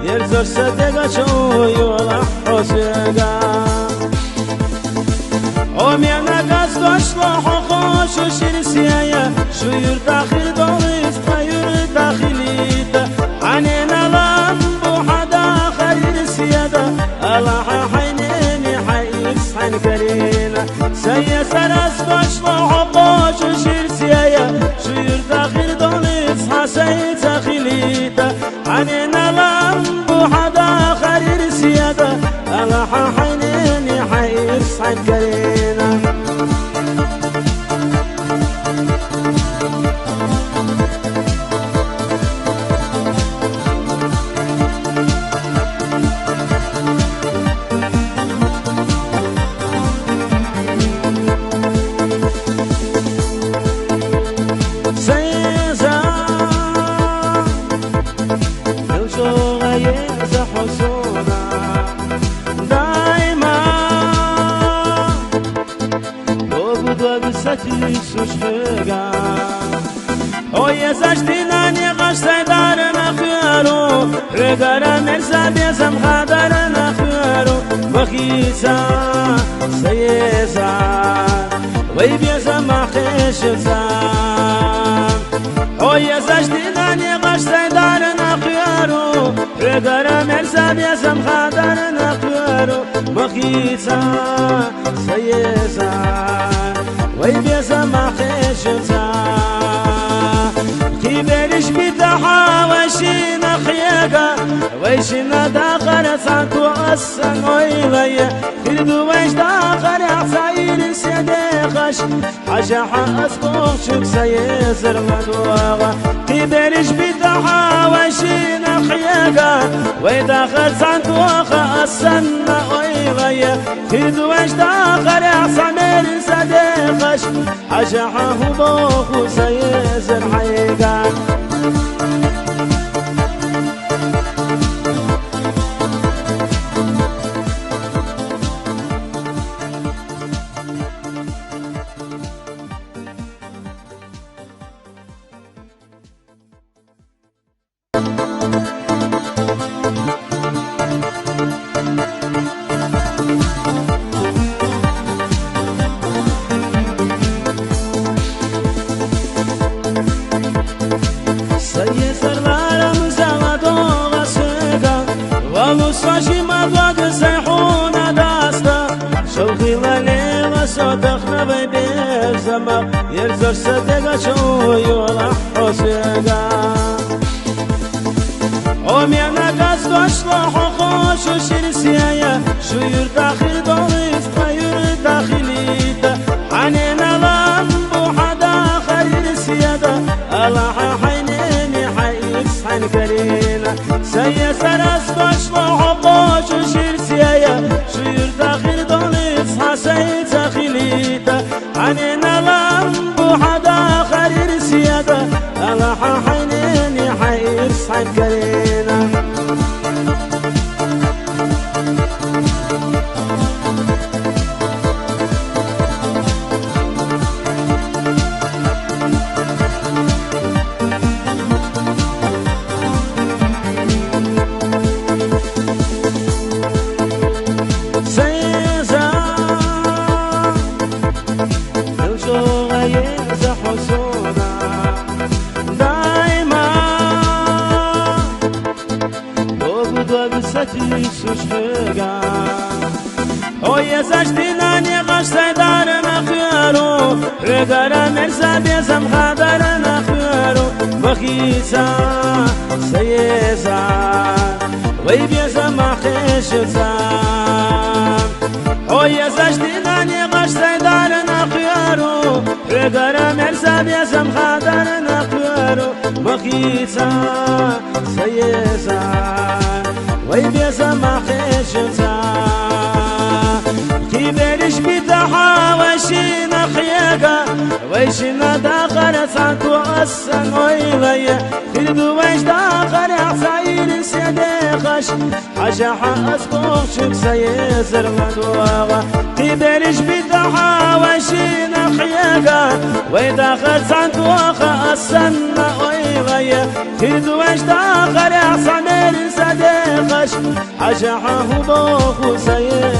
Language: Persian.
يرزق صدق شوي ولا حسقا ومينا قصد شلوح خوش وشرسيا شو يرتاخي دوليس طير داخليتا عنينا لامبو حدا خير سيادا الله حينيني حيس حين كرينا سيا سرس شلوح خوش وشرسيا شو يرتاخي دوليس حسي داخليتا عنينا لامبو حدا خير سيادا الله حينيني حيس حين كرينا Oye, zaština nije gaštaj dare na khyaru Regara mersa bezam khadare na khyaru Vakhisa sayeza Vay bezam akhishza Oye, zaština nije gaštaj dare na khyaru Regara mersa bezam khadare na khyaru Vakhisa sayeza Vay bezam akhishza كيبرش بتاعها وشينا خياقة وشينا داخل سانتو أسن ويغيا كردو ويش داخل عصاير سيديخش حاجة حاسكوك شوك سيزر مدوغا كيبرش بتاعها وشينا خياقة ويداخل سانتو أسن ويغيا كردو ويش داخل عصاير سيديخش حاجة حاسكوك سيزر حيقا يرزق صدق شوي ولا حسقا ومينا قصد شلوح خوش وشرسيا شو يرتاخي دوليس طير داخليتا عنينا لامبو حدا خير سيادا الله حينيني حيس حين كرينا سيا سرس شلوح خوش وشرسيا شو يرتاخي دوليس حسي داخليتا عنينا لامبو حدا خير سيادا الله حينيني حيس حين كرينا Oye, zaština nije gaštaj dare na khyaru Regara mersa bezam khadare na khyaru Vakhisa sayeza Vay bezam akhishza Oye, zaština nije بخيتا سيزا ويبيزا ما خيشتا كيبرش بتاحا وشينا خياقا ويشنا داخل سانكو أسن ويغيا تردو ويش داخل عصاير سيديخش حشاحا أسكوك شك سيزر مدوغا كيبرش بتاحا وشينا خياقا ويداخل سانكو أسن ويغيا تردو ويش داخل عصاير سيديخش حشاحا هبوخ سيزر